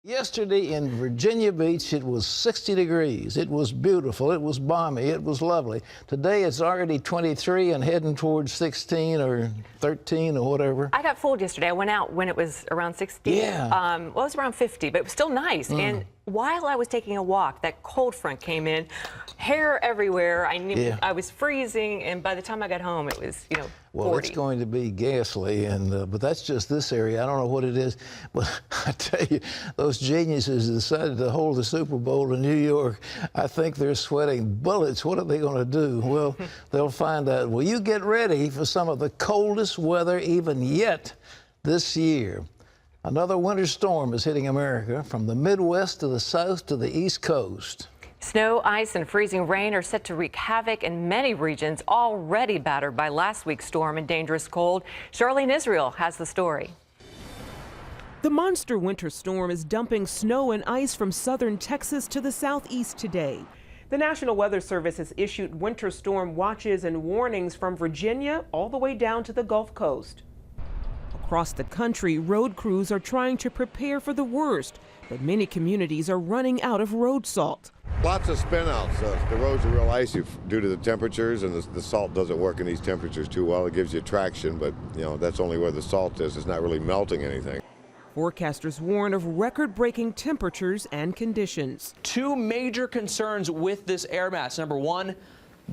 Yesterday in Virginia Beach, it was 60 degrees. It was beautiful. It was balmy. It was lovely. Today, it's already 23 and heading towards 16 or 13 or whatever. I got fooled yesterday. I went out when it was around 60. Yeah. Well, it was around 50, but it was still nice. And while I was taking a walk, that cold front came in, hair everywhere. I knew I was freezing, and by the time I got home, it was, 40. Well, it's going to be ghastly, but that's just this area. I don't know what it is, but I tell you, those geniuses decided to hold the Super Bowl in New York. I think they're sweating bullets. What are they going to do? Well, they'll find out. Well, you get ready for some of the coldest weather even yet this year. Another winter storm is hitting America from the Midwest to the South to the East Coast. Snow, ice, and freezing rain are set to wreak havoc in many regions already battered by last week's storm and dangerous cold. Charlene Israel has the story. The monster winter storm is dumping snow and ice from southern Texas to the southeast today. The National Weather Service has issued winter storm watches and warnings from Virginia all the way down to the Gulf Coast. Across the country, road crews are trying to prepare for the worst, but many communities are running out of road salt. Lots of spinouts. The roads are real icy due to the temperatures, and the salt doesn't work in these temperatures too well. It gives you traction, but that's only where the salt is. It's not really melting anything. Forecasters warn of record-breaking temperatures and conditions. Two major concerns with this air mass. Number one,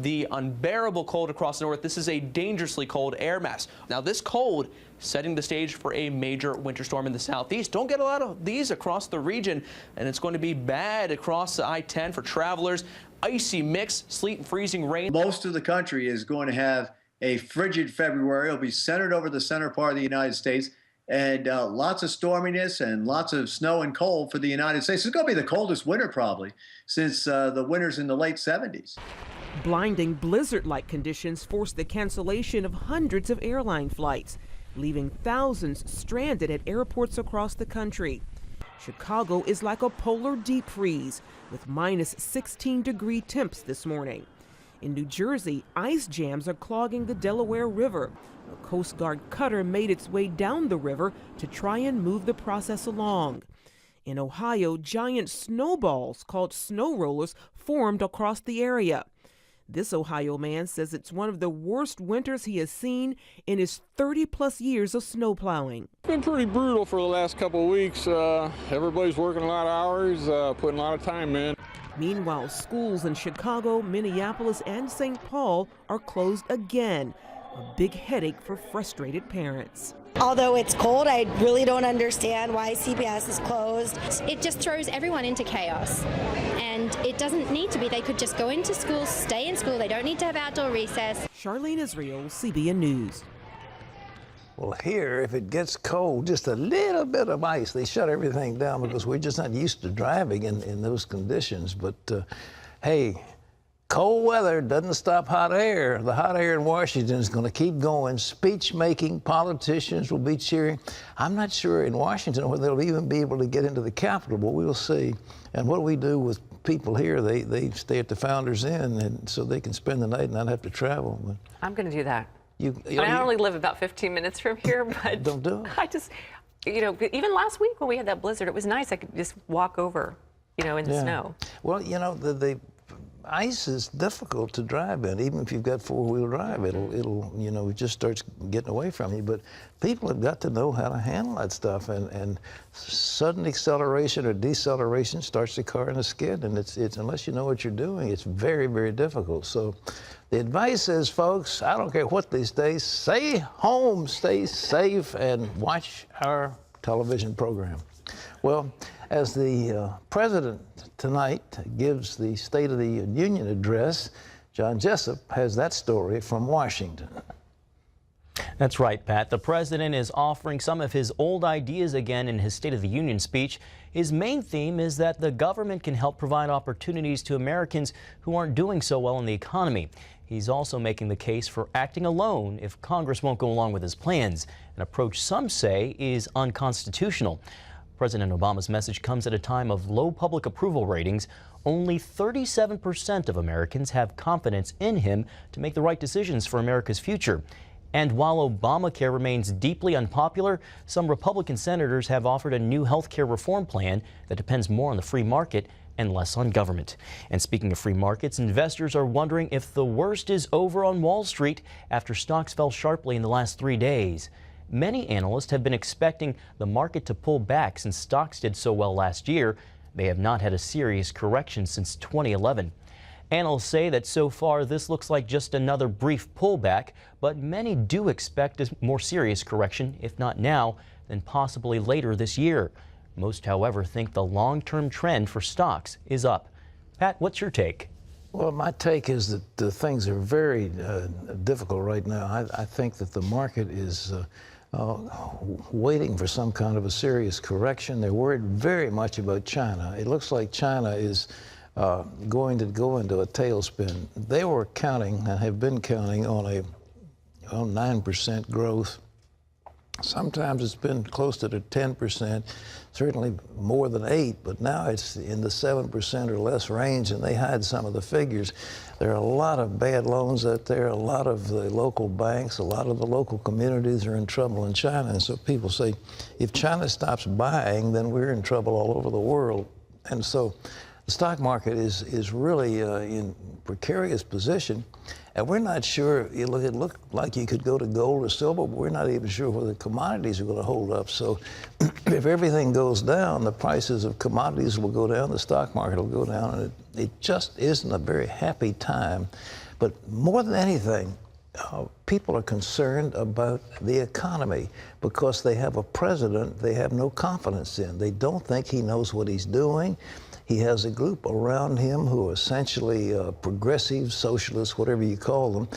the unbearable cold across the north. This is a dangerously cold air mass. Now, this cold setting the stage for a major winter storm in the southeast. Don't get a lot of these across the region, and it's going to be bad across the I-10 for travelers. Icy mix, sleet and freezing rain. Most of the country is going to have a frigid February. It'll be centered over the center part of the United States, and lots of storminess and lots of snow and cold for the United States. It's going to be the coldest winter probably since the winters in the late 70s. Blinding blizzard-like conditions forced the cancellation of hundreds of airline flights, leaving thousands stranded at airports across the country. Chicago is like a polar deep freeze with minus 16-degree temps this morning. In New Jersey, ice jams are clogging the Delaware River. A Coast Guard cutter made its way down the river to try and move the process along. In Ohio, giant snowballs called snow rollers formed across the area. This Ohio man says it's one of the worst winters he has seen in his 30-plus years of snowplowing. It's been pretty brutal for the last couple of weeks. Everybody's working a lot of hours, putting a lot of time in. Meanwhile, schools in Chicago, Minneapolis, and St. Paul are closed again, a big headache for frustrated parents. Although it's cold, I really don't understand why CPS is closed. It just throws everyone into chaos, and it doesn't need to be. They could just go into school, stay in school. They don't need to have outdoor recess. Charlene Israel, CBN News. Well, here, if it gets cold, just a little bit of ice, they shut everything down because we're just not used to driving in those conditions. But, hey, cold weather doesn't stop hot air. The hot air in Washington is going to keep going. Speech-making politicians will be cheering. I'm not sure in Washington whether they'll even be able to get into the Capitol, but we'll see. And what do we do with people here? They stay at the Founders Inn, and so they can spend the night and not have to travel. But I'm going to do that. I only live about 15 minutes from here, but don't do it. I just, even last week when we had that blizzard, it was nice. I could just walk over, in the snow. Well, the ice is difficult to drive in, even if you've got four-wheel drive. It'll it just starts getting away from you. But people have got to know how to handle that stuff, and sudden acceleration or deceleration starts the car in a skid, and it's unless you know what you're doing, it's very, very difficult. So the advice is, folks, I don't care what these days, stay home, stay safe, and watch our television program. Well, as the president tonight gives the State of the Union address, John Jessup has that story from Washington. That's right, Pat. The president is offering some of his old ideas again in his State of the Union speech. His main theme is that the government can help provide opportunities to Americans who aren't doing so well in the economy. He's also making the case for acting alone if Congress won't go along with his plans, an approach some say is unconstitutional. President Obama's message comes at a time of low public approval ratings. Only 37% of Americans have confidence in him to make the right decisions for America's future. And while Obamacare remains deeply unpopular, some Republican senators have offered a new health care reform plan that depends more on the free market and less on government. And speaking of free markets, investors are wondering if the worst is over on Wall Street after stocks fell sharply in the last 3 days. Many analysts have been expecting the market to pull back since stocks did so well last year. They have not had a serious correction since 2011. Analysts say that so far this looks like just another brief pullback, but many do expect a more serious correction, if not now, then possibly later this year. Most, however, think the long-term trend for stocks is up. Pat, what's your take? Well, my take is that things are very difficult right now. I think that the market is waiting for some kind of a serious correction. They're worried very much about China. It looks like China is going to go into a tailspin. They were counting and have been counting on 9% growth. Sometimes it's been closer to 10%, certainly more than 8%, but now it's in the 7% or less range, and they hide some of the figures. There are a lot of bad loans out there. A lot of the local banks, a lot of the local communities are in trouble in China. And so people say, if China stops buying, then we're in trouble all over the world. And so the stock market is really in precarious position. And we're not sure, it looked like you could go to gold or silver, but we're not even sure whether commodities are going to hold up. So if everything goes down, the prices of commodities will go down, the stock market will go down, and it just isn't a very happy time. But more than anything, people are concerned about the economy because they have a president they have no confidence in. They don't think he knows what he's doing. He has a group around him who are essentially progressive socialists, whatever you call them,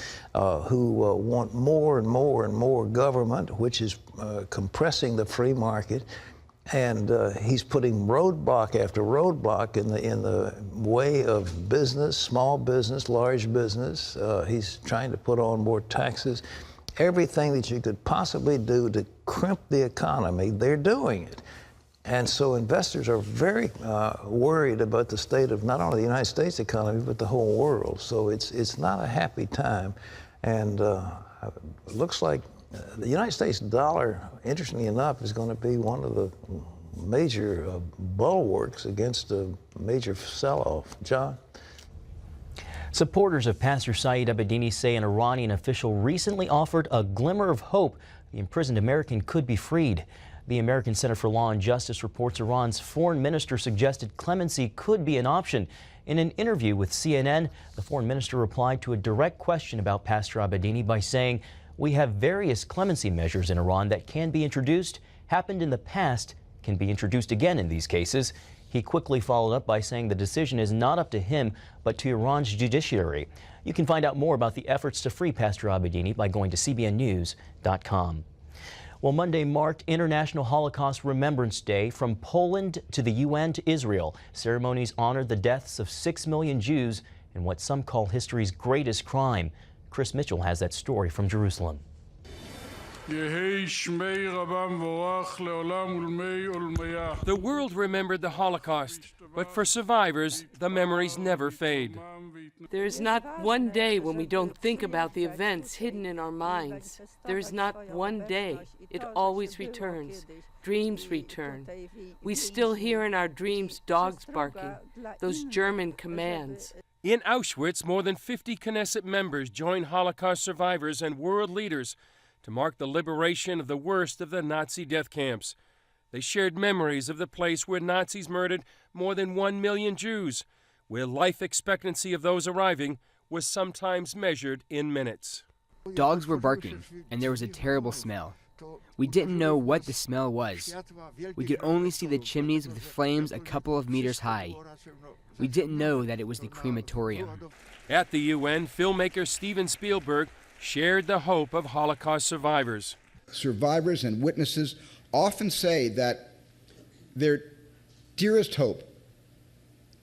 who want more and more and more government, which is compressing the free market. And he's putting roadblock after roadblock in the way of business, small business, large business. He's trying to put on more taxes. Everything that you could possibly do to crimp the economy, they're doing it. And so investors are very worried about the state of not only the United States economy, but the whole world. So it's not a happy time. And it looks like the United States dollar, interestingly enough, is going to be one of the major bulwarks against a major sell-off. John? Supporters of Pastor Abedini say an Iranian official recently offered a glimmer of hope the imprisoned American could be freed. The American Center for Law and Justice reports Iran's foreign minister suggested clemency could be an option. In an interview with CNN, the foreign minister replied to a direct question about Pastor Abedini by saying, "We have various clemency measures in Iran that can be introduced, happened in the past, can be introduced again in these cases." He quickly followed up by saying the decision is not up to him, but to Iran's judiciary. You can find out more about the efforts to free Pastor Abedini by going to cbnnews.com. Well, Monday marked International Holocaust Remembrance Day. From Poland to the UN to Israel, ceremonies honored the deaths of 6 million Jews in what some call history's greatest crime. Chris Mitchell has that story from Jerusalem. The world remembered the Holocaust, but for survivors, the memories never fade. There's not one day when we don't think about the events hidden in our minds. There's not one day. It always returns. Dreams return. We still hear in our dreams dogs barking, those German commands. In Auschwitz, more than 50 Knesset members joined Holocaust survivors and world leaders to mark the liberation of the worst of the Nazi death camps. They shared memories of the place where Nazis murdered more than 1 million Jews, where life expectancy of those arriving was sometimes measured in minutes. Dogs were barking, and there was a terrible smell. We didn't know what the smell was. We could only see the chimneys with flames a couple of meters high. We didn't know that it was the crematorium. At the UN, filmmaker Steven Spielberg shared the hope of Holocaust survivors. Survivors and witnesses often say that their dearest hope,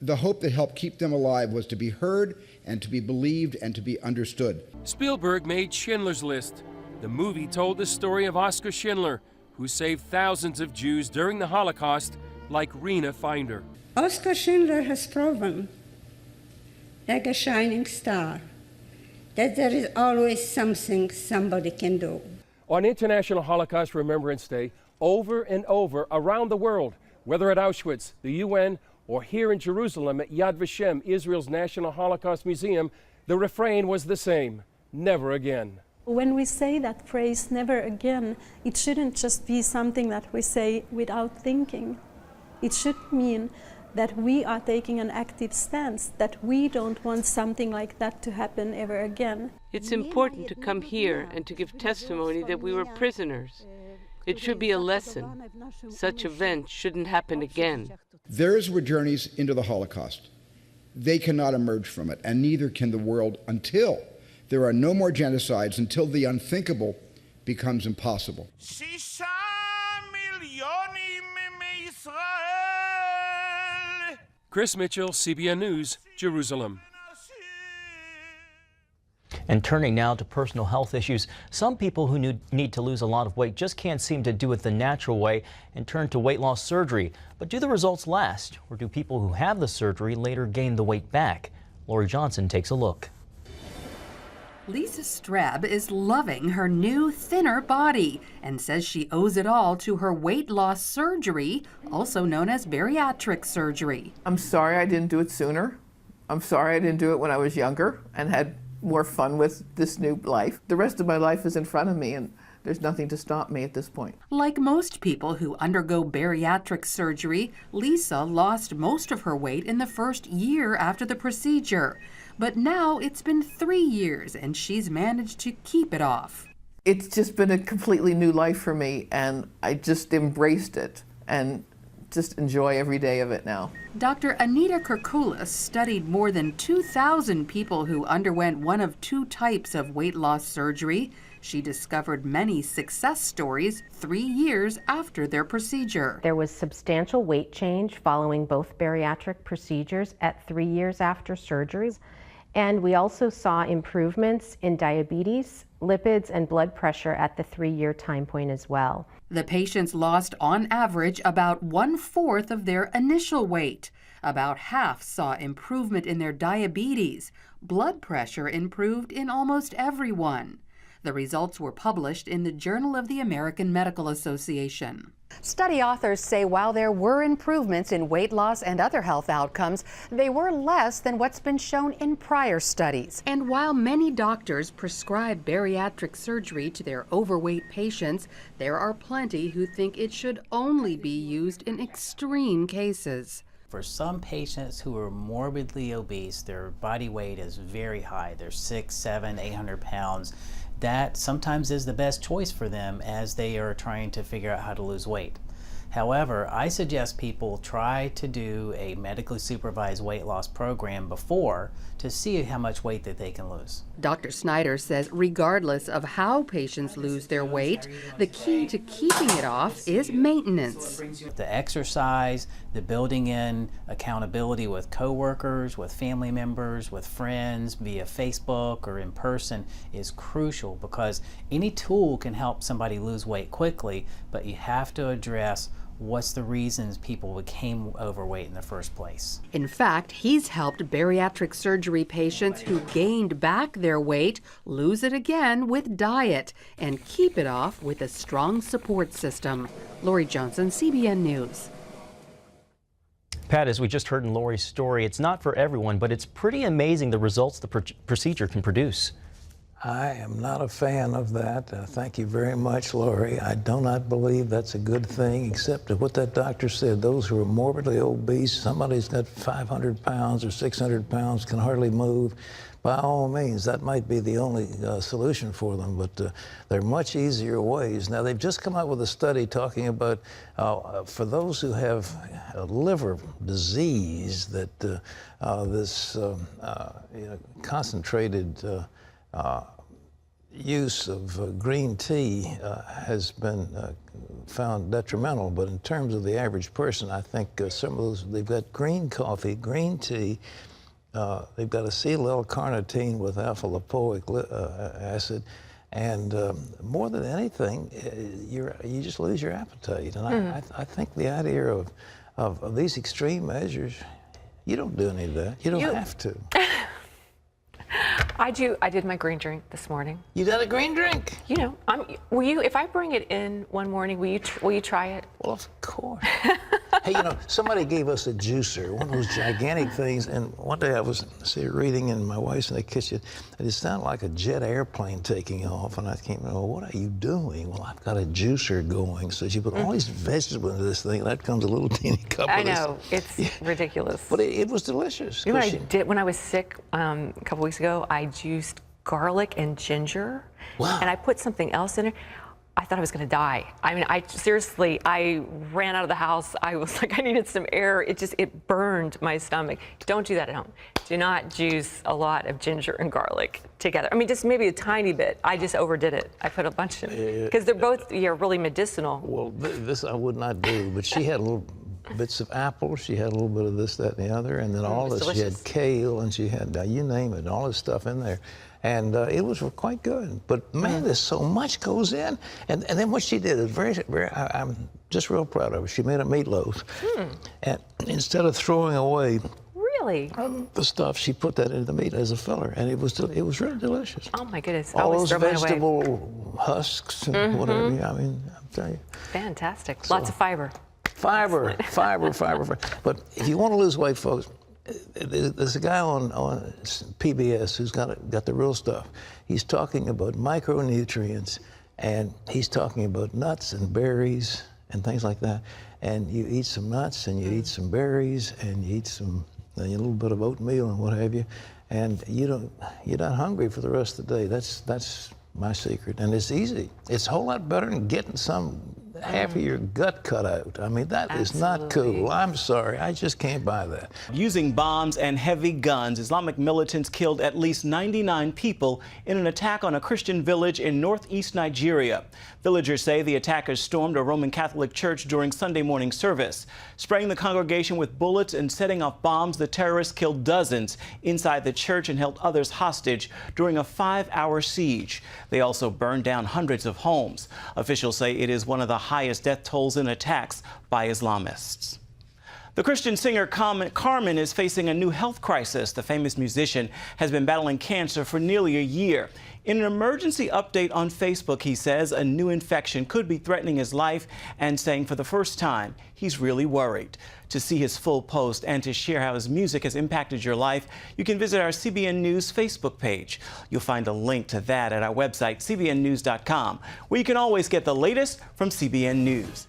the hope that helped keep them alive, was to be heard and to be believed and to be understood. Spielberg made Schindler's List. The movie told the story of Oskar Schindler, who saved thousands of Jews during the Holocaust, like Rena Finder. Oskar Schindler has proven, like a shining star, that there is always something somebody can do. On International Holocaust Remembrance Day, over and over around the world, whether at Auschwitz, the UN, or here in Jerusalem at Yad Vashem, Israel's National Holocaust Museum, the refrain was the same: never again. When we say that phrase, never again, it shouldn't just be something that we say without thinking. It should mean that we are taking an active stance, that we don't want something like that to happen ever again. It's important to come here and to give testimony that we were prisoners. It should be a lesson. Such events shouldn't happen again. Theirs were journeys into the Holocaust. They cannot emerge from it, and neither can the world until there are no more genocides, until the unthinkable becomes impossible. Chris Mitchell, CBN News, Jerusalem. And turning now to personal health issues, some people who need to lose a lot of weight just can't seem to do it the natural way and turn to weight loss surgery. But do the results last, or do people who have the surgery later gain the weight back? Lori Johnson takes a look. Lisa Streb is loving her new, thinner body and says she owes it all to her weight loss surgery, also known as bariatric surgery. I'm sorry I didn't do it sooner. I'm sorry I didn't do it when I was younger and had more fun with this new life. The rest of my life is in front of me, and there's nothing to stop me at this point. Like most people who undergo bariatric surgery, Lisa lost most of her weight in the first year after the procedure. But now it's been 3 years and she's managed to keep it off. It's just been a completely new life for me, and I just embraced it and just enjoy every day of it now. Dr. Anita Kirkoulis studied more than 2,000 people who underwent one of 2 types of weight loss surgery. She discovered many success stories 3 years after their procedure. There was substantial weight change following both bariatric procedures at 3 years after surgeries. And we also saw improvements in diabetes, lipids, and blood pressure at the 3-year time point as well. The patients lost, on average, about 1/4 of their initial weight. About half saw improvement in their diabetes. Blood pressure improved in almost everyone. The results were published in the Journal of the American Medical Association. Study authors say while there were improvements in weight loss and other health outcomes, they were less than what's been shown in prior studies. And while many doctors prescribe bariatric surgery to their overweight patients, there are plenty who think it should only be used in extreme cases. For some patients who are morbidly obese, their body weight is very high. They're 600, 700, 800 pounds. That sometimes is the best choice for them as they are trying to figure out how to lose weight. However, I suggest people try to do a medically supervised weight loss program before to see how much weight that they can lose. Dr. Snyder says regardless of how patients lose their weight, the key to keeping it off is maintenance. The exercise, the building in accountability with coworkers, with family members, with friends, via Facebook or in person is crucial, because any tool can help somebody lose weight quickly, but you have to address what's the reasons people became overweight in the first place. In fact, he's helped bariatric surgery patients who gained back their weight lose it again with diet and keep it off with a strong support system. Lori Johnson, CBN News. Pat, as we just heard in Lori's story, it's not for everyone, but it's pretty amazing the results the procedure can produce. I am not a fan of that. Thank you very much, Lori. I do not believe that's a good thing, except what that doctor said. Those who are morbidly obese, somebody's got 500 pounds or 600 pounds, can hardly move. By all means, that might be the only solution for them, but there are much easier ways. Now, they've just come out with a study talking about for those who have liver disease, that this concentrated use of green tea has been found detrimental. But in terms of the average person, I think some of those, they've got green coffee, green tea, they've got acetyl-L-carnitine with alpha-lipoic acid, and more than anything, you just lose your appetite. And I think the idea of these extreme measures, you don't do any of that. You don't have to. I did my green drink this morning. You got a green drink? You know, will you? If I bring it in one morning, will you try it? Well, of course. Hey, you know, somebody gave us a juicer, one of those gigantic things, and one day I was reading, and my wife's in the kitchen, and it sounded like a jet airplane taking off, and I came, oh, what are you doing? Well, I've got a juicer going. So she put all these vegetables into this thing, and that comes a little teeny cup I of this. know, it's ridiculous. But it was delicious. You know what I did when I was sick a couple weeks ago? I juiced garlic and ginger, and I put something else in it. I thought I was going to die. I mean, I ran out of the house. I was like, I needed some air. It burned my stomach. Don't do that at home. Do not juice a lot of ginger and garlic together. I mean, just maybe a tiny bit. I just overdid it. I put a bunch in it because they're both really medicinal. Well, this I would not do, but she had little bits of apple. She had a little bit of this, that, and the other, and then all this. She had kale, and she had you name it, all this stuff in there. And it was quite good. But man, there's so much goes in. And then what she did is I'm just real proud of her. She made a meatloaf. And instead of throwing away the stuff, she put that into the meat as a filler. And it was really delicious. Oh my goodness. All those vegetable husks and whatever. I mean, I'm telling you. Fantastic. So, lots of fiber. Fiber. But if you want to lose weight, folks, there's a guy on PBS who's got the real stuff. He's talking about micronutrients, and he's talking about nuts and berries and things like that. And you eat some nuts, and you eat some berries, and you eat a little bit of oatmeal and what have you, and you're not hungry for the rest of the day. That's my secret, and it's easy. It's a whole lot better than getting some half of your gut cut out. I mean, that is not cool. I'm sorry. I just can't buy that. Using bombs and heavy guns, Islamic militants killed at least 99 people in an attack on a Christian village in northeast Nigeria. Villagers say the attackers stormed a Roman Catholic church during Sunday morning service. Spraying the congregation with bullets and setting off bombs, the terrorists killed dozens inside the church and held others hostage during a 5-hour siege. They also burned down hundreds of homes. Officials say it is one of the highest death tolls in attacks by Islamists. The Christian singer Carmen is facing a new health crisis. The famous musician has been battling cancer for nearly a year. In an emergency update on Facebook, he says a new infection could be threatening his life and saying for the first time, he's really worried. To see his full post and to share how his music has impacted your life, you can visit our CBN News Facebook page. You'll find a link to that at our website, cbnnews.com, where you can always get the latest from CBN News.